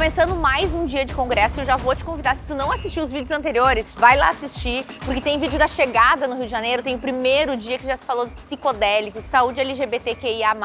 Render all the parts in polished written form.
Começando mais um dia de congresso, eu já vou te convidar, se tu não assistiu os vídeos anteriores, vai lá assistir, porque tem vídeo da chegada no Rio de Janeiro, tem o primeiro dia que já se falou de psicodélicos, saúde LGBTQIA+,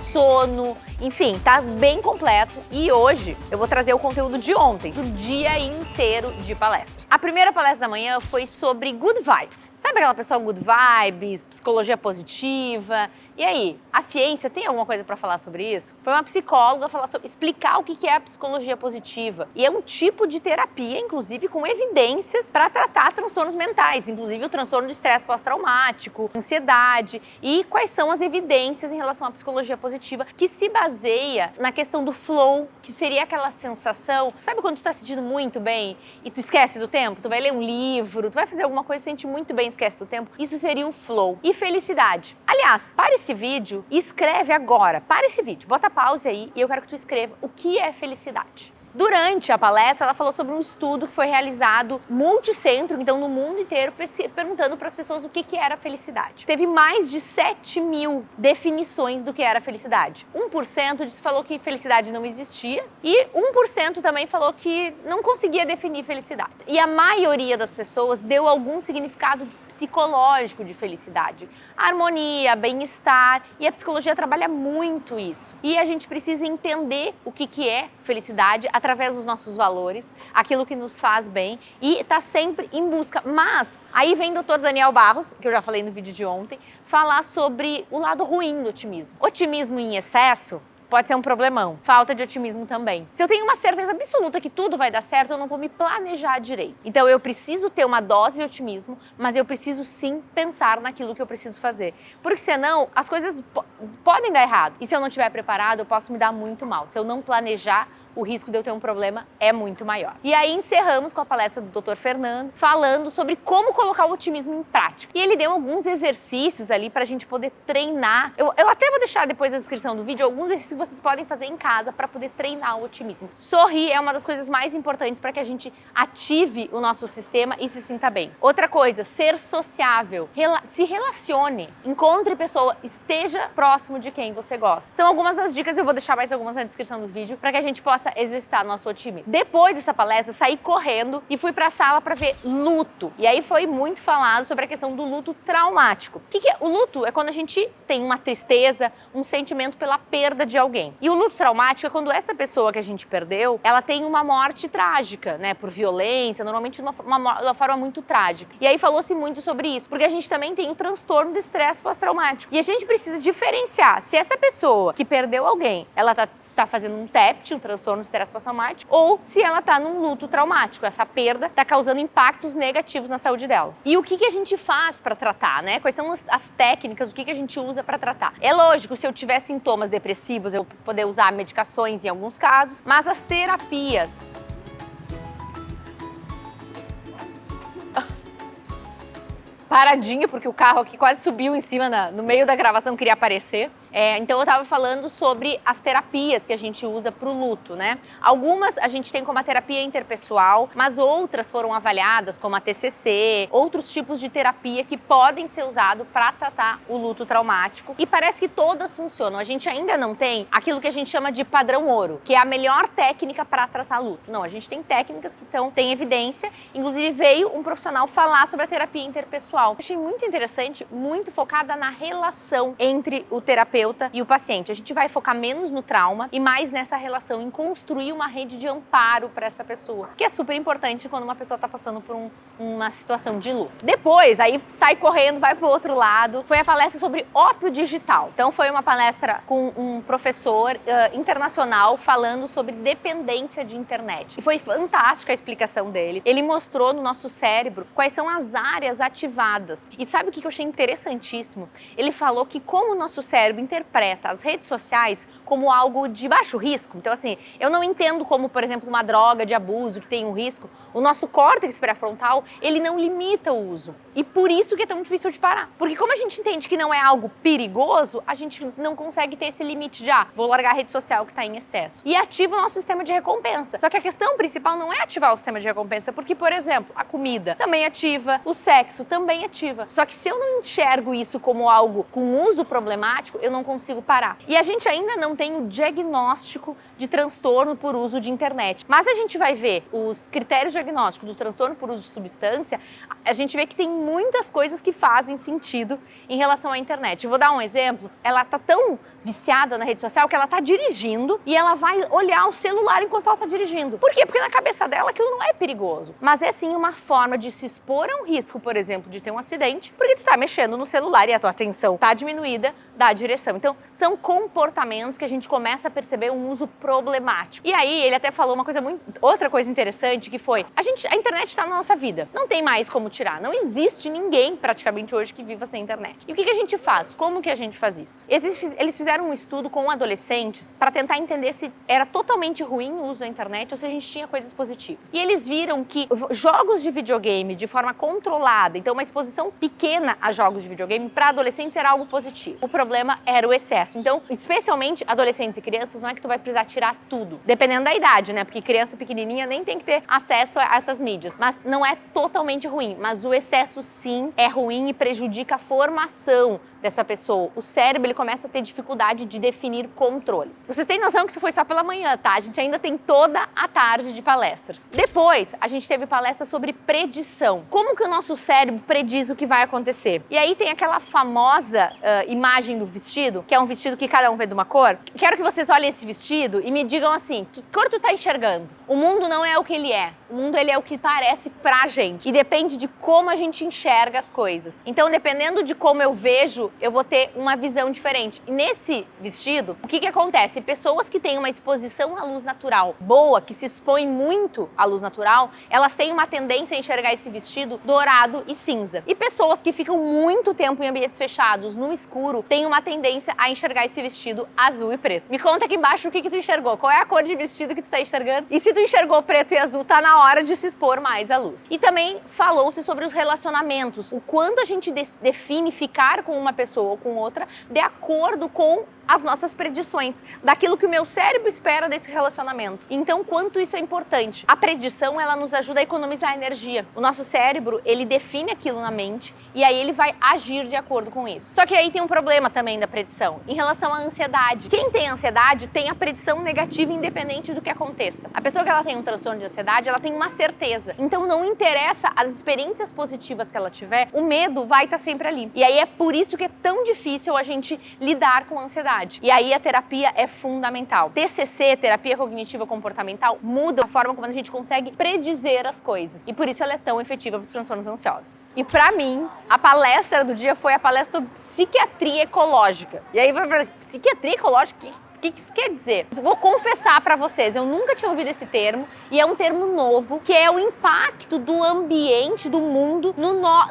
sono, enfim, tá bem completo. E hoje eu vou trazer o conteúdo de ontem, do dia inteiro de palestra. A primeira palestra da manhã foi sobre good vibes. Sabe aquela pessoa good vibes, psicologia positiva? E aí, a ciência tem alguma coisa para falar sobre isso? Foi uma psicóloga explicar o que é a psicologia positiva. E é um tipo de terapia, inclusive com evidências para tratar transtornos mentais, inclusive o transtorno de estresse pós-traumático, ansiedade, e quais são as evidências em relação à psicologia positiva, que se baseia na questão do flow, que seria aquela sensação, sabe quando tu tá se sentindo muito bem e tu esquece do tempo? Tu vai ler um livro, tu vai fazer alguma coisa, se sente muito bem, esquece do tempo. Isso seria o flow. E felicidade. Aliás, para esse vídeo e escreve agora. Para esse vídeo, bota pause aí e eu quero que tu escreva o que é felicidade. Durante a palestra, ela falou sobre um estudo que foi realizado multicêntrico, então no mundo inteiro, perguntando para as pessoas o que era felicidade. Teve mais de 7.000 definições do que era felicidade. 1% falou que felicidade não existia e 1% também falou que não conseguia definir felicidade. E a maioria das pessoas deu algum significado psicológico de felicidade. Harmonia, bem-estar, e a psicologia trabalha muito isso. E a gente precisa entender o que é felicidade através dos nossos valores, aquilo que nos faz bem, e tá sempre em busca. Mas aí vem o Dr. Daniel Barros, que eu já falei no vídeo de ontem, falar sobre o lado ruim do otimismo. Otimismo em excesso pode ser um problemão. Falta de otimismo também. Se eu tenho uma certeza absoluta que tudo vai dar certo, eu não vou me planejar direito. Então eu preciso ter uma dose de otimismo, mas eu preciso sim pensar naquilo que eu preciso fazer. Porque senão as coisas podem dar errado. E se eu não estiver preparado, eu posso me dar muito mal. Se eu não planejar, o risco de eu ter um problema é muito maior. E aí encerramos com a palestra do Dr. Fernando, falando sobre como colocar o otimismo em prática. E ele deu alguns exercícios ali pra gente poder treinar. Eu até vou deixar depois na descrição do vídeo alguns exercícios que vocês podem fazer em casa para poder treinar o otimismo. Sorrir é uma das coisas mais importantes para que a gente ative o nosso sistema e se sinta bem. Outra coisa, ser sociável. Se relacione, encontre pessoa, esteja próximo de quem você gosta. São algumas das dicas, eu vou deixar mais algumas na descrição do vídeo para que a gente possa exercitar nosso otimismo. Depois dessa palestra, saí correndo e fui para a sala para ver luto. E aí foi muito falado sobre a questão do luto traumático. O que é? O luto é quando a gente tem uma tristeza, um sentimento pela perda de alguém. E o luto traumático é quando essa pessoa que a gente perdeu, ela tem uma morte trágica, né? Por violência, normalmente de uma forma muito trágica. E aí falou-se muito sobre isso, porque a gente também tem o transtorno do estresse pós-traumático. E a gente precisa diferenciar se essa pessoa que perdeu alguém, ela tá fazendo um TEPT, um transtorno de estresse pós-traumático, ou se ela tá num luto traumático. Essa perda tá causando impactos negativos na saúde dela. E o que a gente faz para tratar, né? Quais são as técnicas, o que a gente usa para tratar? É lógico, se eu tiver sintomas depressivos, eu poder usar medicações em alguns casos, mas as terapias... Paradinho, porque o carro aqui quase subiu em cima, no meio da gravação, queria aparecer. Então eu tava falando sobre as terapias que a gente usa pro luto, né? Algumas a gente tem como a terapia interpessoal, mas outras foram avaliadas como a TCC, outros tipos de terapia que podem ser usados para tratar o luto traumático. E parece que todas funcionam. A gente ainda não tem aquilo que a gente chama de padrão ouro, que é a melhor técnica para tratar luto. Não, a gente tem técnicas que têm evidência. Inclusive veio um profissional falar sobre a terapia interpessoal. Achei muito interessante, muito focada na relação entre o terapeuta e o paciente. A gente vai focar menos no trauma e mais nessa relação, em construir uma rede de amparo para essa pessoa, que é super importante quando uma pessoa está passando por uma situação de luto. Depois, aí sai correndo, vai pro outro lado, foi a palestra sobre ópio digital. Então foi uma palestra com um professor internacional falando sobre dependência de internet. E foi fantástica a explicação dele. Ele mostrou no nosso cérebro quais são as áreas ativadas. E sabe o que eu achei interessantíssimo? Ele falou que como o nosso cérebro interpreta as redes sociais como algo de baixo risco. Então, assim, eu não entendo como, por exemplo, uma droga de abuso que tem um risco. O nosso córtex pré-frontal, ele não limita o uso. E por isso que é tão difícil de parar. Porque como a gente entende que não é algo perigoso, a gente não consegue ter esse limite de, vou largar a rede social que está em excesso. E ativa o nosso sistema de recompensa. Só que a questão principal não é ativar o sistema de recompensa, porque, por exemplo, a comida também ativa, o sexo também ativa. Só que se eu não enxergo isso como algo com uso problemático, eu não consigo parar. E a gente ainda não tem o diagnóstico de transtorno por uso de internet. Mas a gente vai ver os critérios diagnósticos do transtorno por uso de substância, a gente vê que tem muitas coisas que fazem sentido em relação à internet. Eu vou dar um exemplo. Ela tá tão viciada na rede social que ela tá dirigindo e ela vai olhar o celular enquanto ela tá dirigindo. Por quê? Porque na cabeça dela aquilo não é perigoso. Mas é sim uma forma de se expor a um risco, por exemplo, de ter um acidente, porque tu tá mexendo no celular e a tua atenção tá diminuída da direção. Então, são comportamentos que a gente começa a perceber um uso problemático. E aí, ele até falou uma coisa outra coisa interessante, que foi, a internet está na nossa vida. Não tem mais como tirar. Não existe ninguém, praticamente, hoje que viva sem internet. E o que a gente faz? Como que a gente faz isso? Eles fizeram um estudo com adolescentes para tentar entender se era totalmente ruim o uso da internet ou se a gente tinha coisas positivas. E eles viram que jogos de videogame de forma controlada, então uma exposição pequena a jogos de videogame para adolescentes era algo positivo. O problema era o excesso. Então, especialmente adolescentes e crianças, não é que tu vai precisar tirar tudo, dependendo da idade, né? Porque criança pequenininha nem tem que ter acesso a essas mídias. Mas não é totalmente ruim, mas o excesso sim é ruim e prejudica a formação dessa pessoa. O cérebro, ele começa a ter dificuldade de definir controle. Vocês têm noção que isso foi só pela manhã, tá? A gente ainda tem toda a tarde de palestras. Depois, a gente teve palestra sobre predição. Como que o nosso cérebro prediz o que vai acontecer? E aí tem aquela famosa imagem do vestido, que é um vestido que cada um vê de uma cor. Quero que vocês olhem esse vestido e me digam assim, que cor tu tá enxergando? O mundo não é o que ele é. O mundo, ele é o que parece pra gente. E depende de como a gente enxerga as coisas. Então, dependendo de como eu vejo, eu vou ter uma visão diferente. E nesse vestido, o que acontece? Pessoas que têm uma exposição à luz natural boa, que se expõem muito à luz natural, elas têm uma tendência a enxergar esse vestido dourado e cinza. E pessoas que ficam muito tempo em ambientes fechados, no escuro, têm uma tendência a enxergar esse vestido azul e preto. Me conta aqui embaixo o que tu enxergou. Qual é a cor de vestido que tu tá enxergando? E se tu enxergou preto e azul, tá na hora de se expor mais à luz. E também falou-se sobre os relacionamentos. O quanto a gente define ficar com uma pessoa ou com outra de acordo com as nossas predições, daquilo que o meu cérebro espera desse relacionamento. Então, quanto isso é importante. A predição, ela nos ajuda a economizar energia. O nosso cérebro, ele define aquilo na mente e aí ele vai agir de acordo com isso. Só que aí tem um problema também da predição, em relação à ansiedade. Quem tem ansiedade tem a predição negativa independente do que aconteça. A pessoa que ela tem um transtorno de ansiedade, ela tem uma certeza. Então, não interessa as experiências positivas que ela tiver, o medo vai estar sempre ali. E aí é por isso que é tão difícil a gente lidar com a ansiedade. E aí a terapia é fundamental. TCC, terapia cognitiva comportamental, muda a forma como a gente consegue predizer as coisas. E por isso ela é tão efetiva para os transtornos ansiosos. E para mim, a palestra do dia foi a palestra sobre psiquiatria ecológica. E aí, psiquiatria ecológica, o que isso quer dizer? Vou confessar para vocês, eu nunca tinha ouvido esse termo e é um termo novo, que é o impacto do ambiente, do mundo,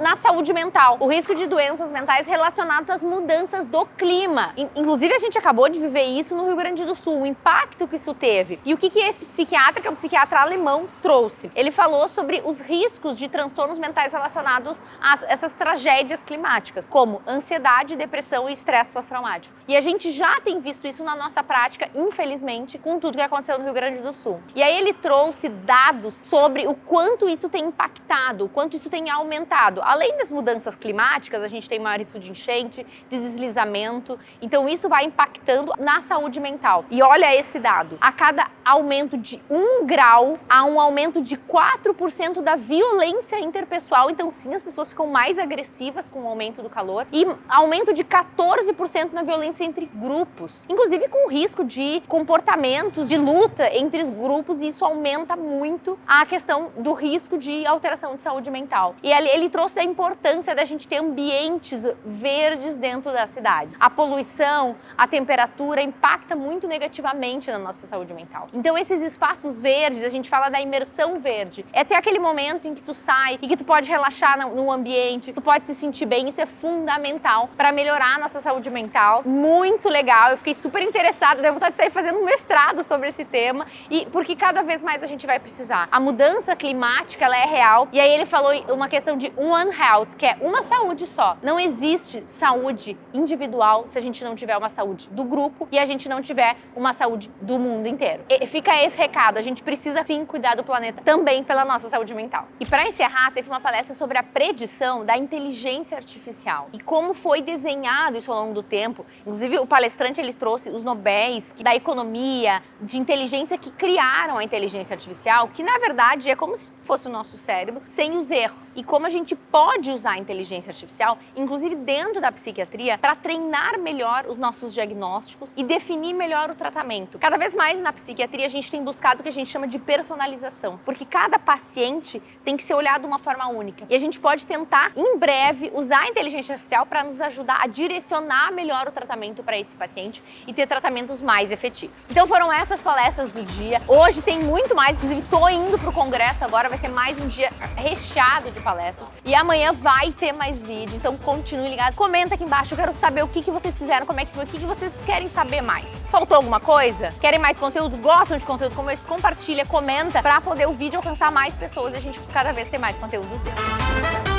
na saúde mental. O risco de doenças mentais relacionadas às mudanças do clima. Inclusive, a gente acabou de viver isso no Rio Grande do Sul, o impacto que isso teve. E o que esse psiquiatra, que é um psiquiatra alemão, trouxe? Ele falou sobre os riscos de transtornos mentais relacionados a essas tragédias climáticas, como ansiedade, depressão e estresse pós-traumático. E a gente já tem visto isso na nossa prática, infelizmente, com tudo que aconteceu no Rio Grande do Sul. E aí ele trouxe dados sobre o quanto isso tem impactado, o quanto isso tem aumentado. Além das mudanças climáticas, a gente tem maior risco de enchente, de deslizamento. Então isso vai impactando na saúde mental. E olha esse dado. A cada aumento de 1 grau, há um aumento de 4% da violência interpessoal. Então sim, as pessoas ficam mais agressivas com o aumento do calor. E aumento de 14% na violência entre grupos. Inclusive com risco de comportamentos de luta entre os grupos, e isso aumenta muito a questão do risco de alteração de saúde mental. E ele trouxe a importância da gente ter ambientes verdes dentro da cidade. A poluição, a temperatura impacta muito negativamente na nossa saúde mental. Então esses espaços verdes, a gente fala da imersão verde, é ter aquele momento em que tu sai e que tu pode relaxar no ambiente, tu pode se sentir bem, isso é fundamental para melhorar a nossa saúde mental. Muito legal, eu fiquei super interessada interessada, deu vontade de sair fazendo um mestrado sobre esse tema, e porque cada vez mais a gente vai precisar. A mudança climática, ela é real, e aí ele falou uma questão de One Health, que é uma saúde só. Não existe saúde individual se a gente não tiver uma saúde do grupo e a gente não tiver uma saúde do mundo inteiro. E fica esse recado, a gente precisa sim cuidar do planeta também pela nossa saúde mental. E para encerrar, teve uma palestra sobre a predição da inteligência artificial e como foi desenhado isso ao longo do tempo. Inclusive, o palestrante ele trouxe os Nobéis da economia, de inteligência que criaram a inteligência artificial, que na verdade é como se fosse o nosso cérebro, sem os erros. E como a gente pode usar a inteligência artificial, inclusive dentro da psiquiatria, para treinar melhor os nossos diagnósticos e definir melhor o tratamento. Cada vez mais na psiquiatria a gente tem buscado o que a gente chama de personalização, porque cada paciente tem que ser olhado de uma forma única. E a gente pode tentar, em breve, usar a inteligência artificial para nos ajudar a direcionar melhor o tratamento para esse paciente e ter tratamentos mais efetivos. Então foram essas palestras do dia. Hoje tem muito mais, inclusive tô indo pro congresso agora, vai ser mais um dia recheado de palestras. E amanhã vai ter mais vídeo, então continue ligado. Comenta aqui embaixo, eu quero saber o que vocês fizeram, como é que foi, o que vocês querem saber mais. Faltou alguma coisa? Querem mais conteúdo? Gostam de conteúdo como esse? Compartilha, comenta, para poder o vídeo alcançar mais pessoas e a gente cada vez ter mais conteúdos desses.